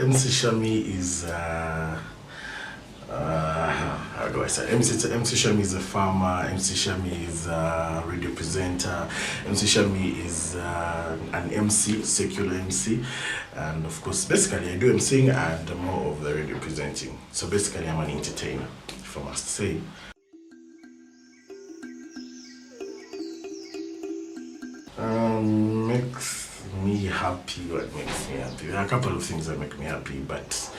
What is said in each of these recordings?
MC Shammy is how do I say? MC Shammy is a farmer. MC Shammy is a radio presenter. MC Shammy is an MC, secular MC, and of course, basically, I do MCing and more of the radio presenting. So basically, I'm an entertainer, if I must say. Makes me happy. What makes me happy? There are a couple of things that make me happy, but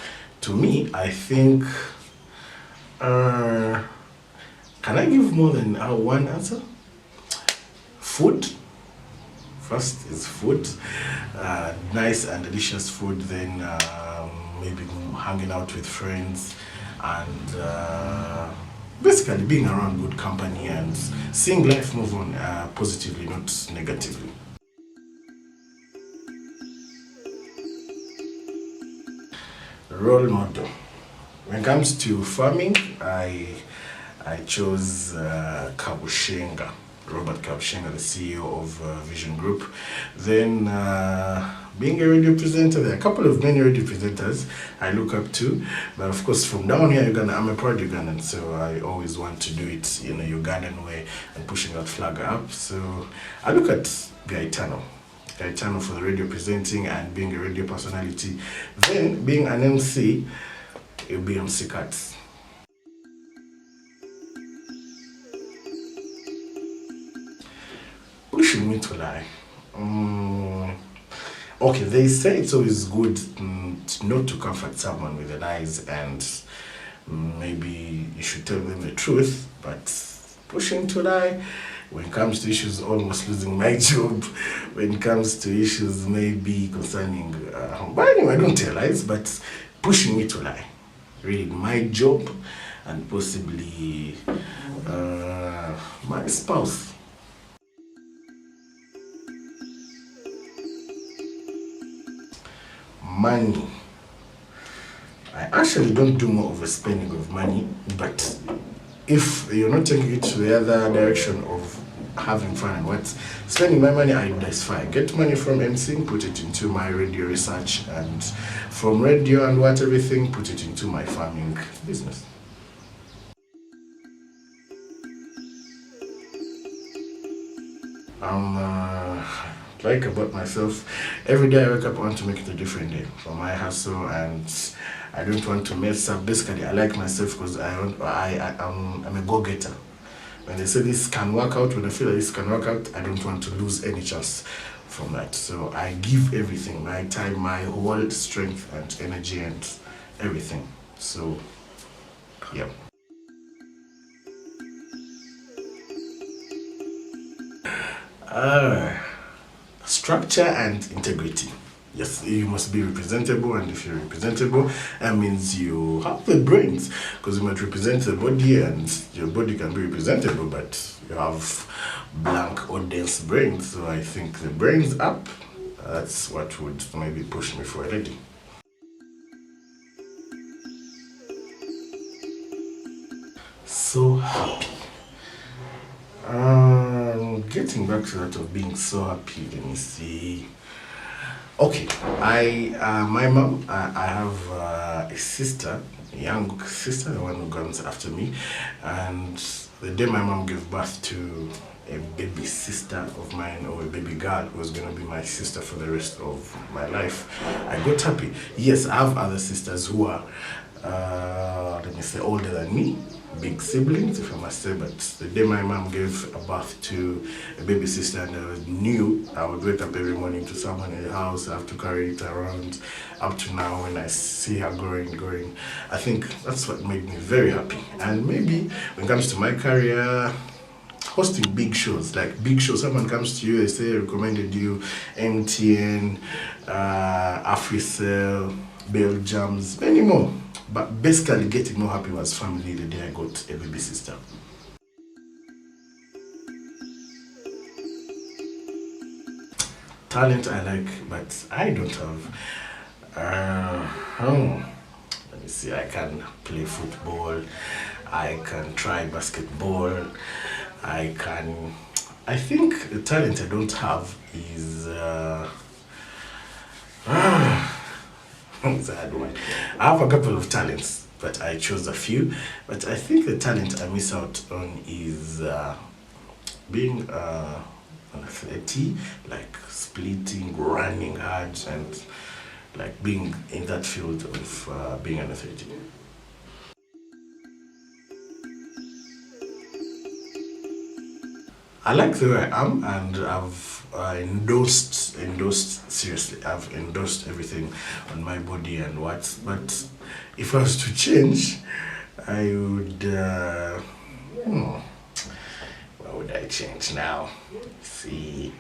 to me, I think. Can I give more than one answer? Food. First is food. Nice and delicious food. Then maybe hanging out with friends and basically being around good company and seeing life move on positively, not negatively. Role model. When it comes to farming, I chose Kabushenga, Robert Kabushenga, the CEO of Vision Group. Then being a radio presenter, there are a couple of many radio presenters I look up to. But of course, from down here, Uganda, I'm a proud Ugandan, so I always want to do it in a Ugandan way and pushing that flag up. So I look at Gaetano for the radio presenting and being a radio personality. Then being an MC, it'll be MC Cats. Pushing me to lie. Okay, they say it's always good not to comfort someone with the lies, and maybe you should tell them the truth, but pushing to lie when it comes to issues almost losing my job, when it comes to issues maybe concerning, but anyway, I don't tell lies, but pushing me to lie. Really, my job and possibly my spouse. Money. I actually don't do more of a spending of money, but if you're not taking it to the other direction of having fun and what spending my money, I diversify. Get money from MCing, put it into my radio research, and from radio and what everything, put it into my farming business. Like about myself, every day I wake up, I want to make it a different day for my hustle, and I don't want to mess up. Basically, I like myself because I'm a go-getter. When they say this can work out, when I feel like this can work out, I don't want to lose any chance from that. So I give everything, my time, my whole strength and energy and everything. So, yeah. Structure and integrity. Yes, you must be representable, and if you're representable, that means you have the brains, because you might represent the body and your body can be representable, but you have blank or dense brains. So I think the brains up, that's what would maybe push me for a lady. So happy. Getting back to that of being so happy, let me see. Okay, my mom, I have a sister, a young sister, the one who comes after me, and the day my mom gave birth to a baby sister of mine, or a baby girl who was going to be my sister for the rest of my life, I got happy. Yes, I have other sisters who are, let me say, older than me, big siblings, if I must say, but the day my mom gave a birth to a baby sister, and I knew I would wake up every morning to someone in the house, I have to carry it around, up to now when I see her growing, I think that's what made me very happy. And maybe when it comes to my career, hosting big shows, like big shows, someone comes to you, they say, recommended you, MTN, Africell, Belgium's, many more. But basically getting more happy was family the day I got a baby sister. Talent I like, but I don't have. Let me see, I can play football, I can try basketball, I think the talent I don't have is It's a hard one. I have a couple of talents, but I chose a few. But I think the talent I miss out on is being an athlete, like splitting, running hard, and like being in that field of being an athlete. I like the way I am, and I've endorsed seriously. I've endorsed everything on my body and what. But if I was to change, I would. Hmm, what would I change now? See.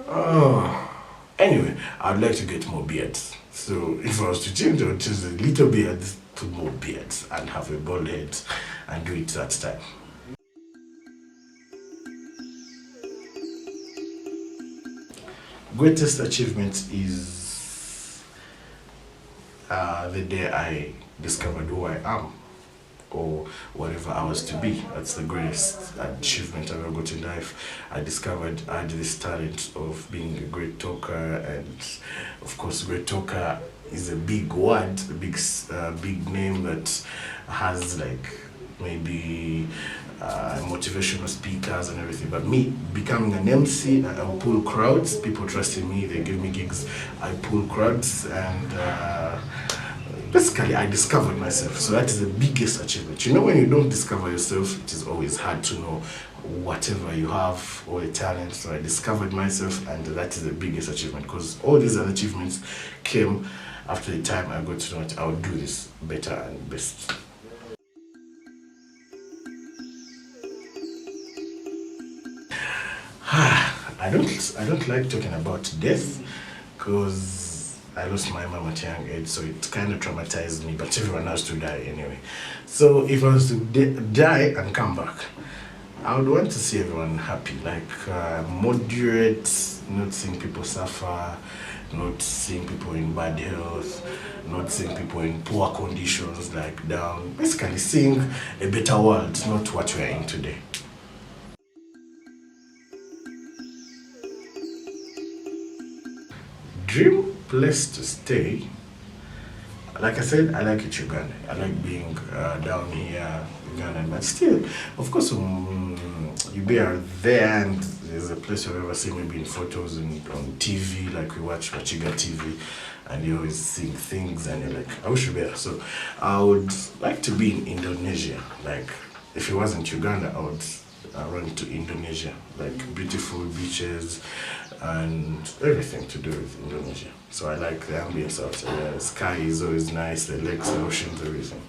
Oh. Anyway, I'd like to get more beards. So if I was to change, I would choose a little beard to more beards and have a bald head and do it that time. Greatest achievement is the day I discovered who I am or whatever I was to be. That's the greatest achievement I've ever got in life. I discovered I had this talent of being a great talker, and of course, great talker is a big word, a big name that has like maybe motivational speakers and everything. But me becoming an MC, I pull crowds. People trust in me. They give me gigs. I pull crowds, and basically I discovered myself. So that is the biggest achievement. You know, when you don't discover yourself, it is always hard to know whatever you have or a talent. So I discovered myself, and that is the biggest achievement, because all these other achievements came after the time I got to know that I would do this better and best. I don't like talking about death because I lost my mom at a young age, so it kind of traumatized me. But everyone has to die anyway. So if I was to die and come back, I would want to see everyone happy, like moderate, not seeing people suffer, not seeing people in bad health, not seeing people in poor conditions, like down. Basically, seeing a better world, not what we are in today. Dream place to stay. Like I said, I like it Uganda. I like being down here, Uganda. But still, of course, you be out there, and there's a place you've ever seen maybe in photos and on TV, like we watch Wachiga TV, and you always see things, and you're like, I wish you were there. So I would like to be in Indonesia. Like, if it wasn't Uganda, I would run to Indonesia. Like, beautiful beaches and everything to do with Indonesia. So I like the ambience out there. The sky is always nice, the lakes, the oceans, everything.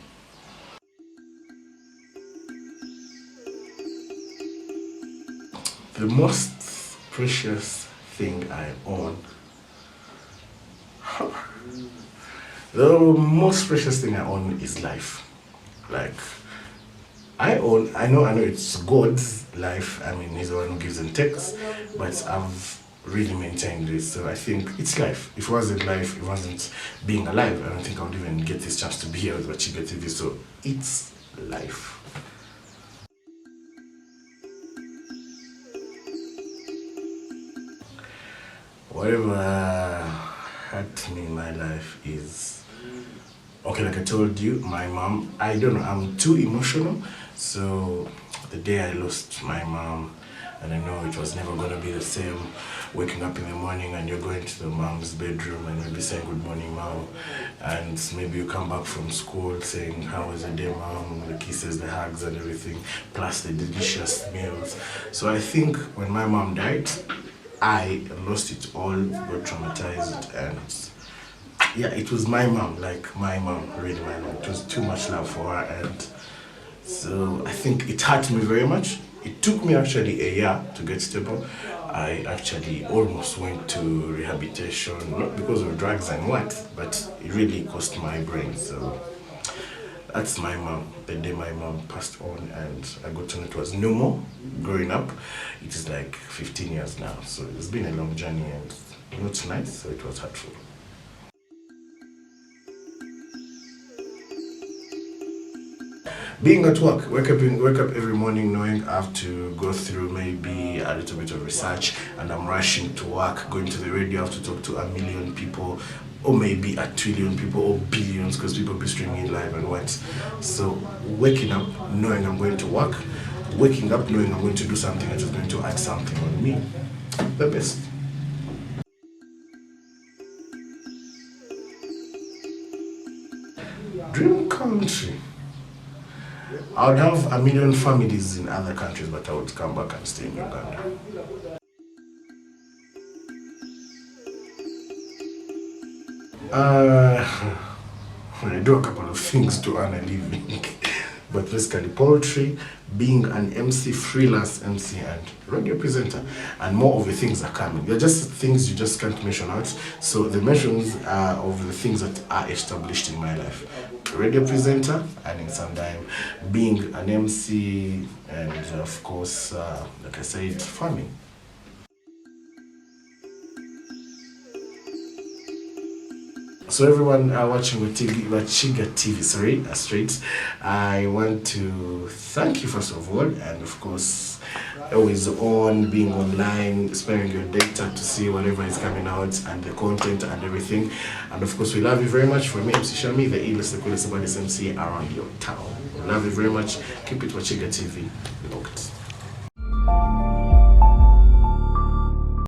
The most precious thing I own. The most precious thing I own is life. Like, I know it's God's life. I mean, He's the one who gives and takes, but I've really maintained this. So I think it's life. If it wasn't life, it wasn't being alive, I don't think I would even get this chance to be here with Wachiga TV. So it's life. Whatever hurt me in my life is okay. Like I told you, my mom. I don't know. I'm too emotional. So the day I lost my mom, and I know it was never gonna be the same. Waking up in the morning and you're going to the mom's bedroom and maybe saying good morning, mom, and maybe you come back from school saying how was the day, mom, the kisses, the hugs, and everything, plus the delicious meals. So I think when my mom died, I lost it all, got traumatized, and yeah, it was my mom, like my mom, really my mom. It was too much love for her, and so I think it hurt me very much. It took me actually a year to get stable. I actually almost went to rehabilitation, not because of drugs and what, but it really cost my brain. So that's my mom. The day my mom passed on, and I got to know it was no more. Growing up, it is like 15 years now. So it's been a long journey, and not nice, so it was hurtful. Being at work, wake up every morning knowing I have to go through maybe a little bit of research, and I'm rushing to work, going to the radio, I have to talk to a million people, or maybe a trillion people or billions because people be streaming live and what. So waking up knowing I'm going to work, waking up knowing I'm going to do something that is going to add something on me, the best. Dream country. I would have a million families in other countries, but I would come back and stay in Uganda. I do a couple of things to earn a living, but basically poetry, being an MC, freelance MC, and radio presenter, and more of the things are coming. They're just things you just can't mention out. So the mentions are of the things that are established in my life. Radio presenter, earning some time, being an MC, and of course, like I said, farming. So everyone watching Wachiga TV, straight, I want to thank you first of all, and of course, always on, being online, sparing your data to see whatever is coming out and the content and everything. And of course, we love you very much. From me, MC Shammy, the illest, the coolest, the MC around your town. Love you very much. Keep it Wachiga TV. Locked.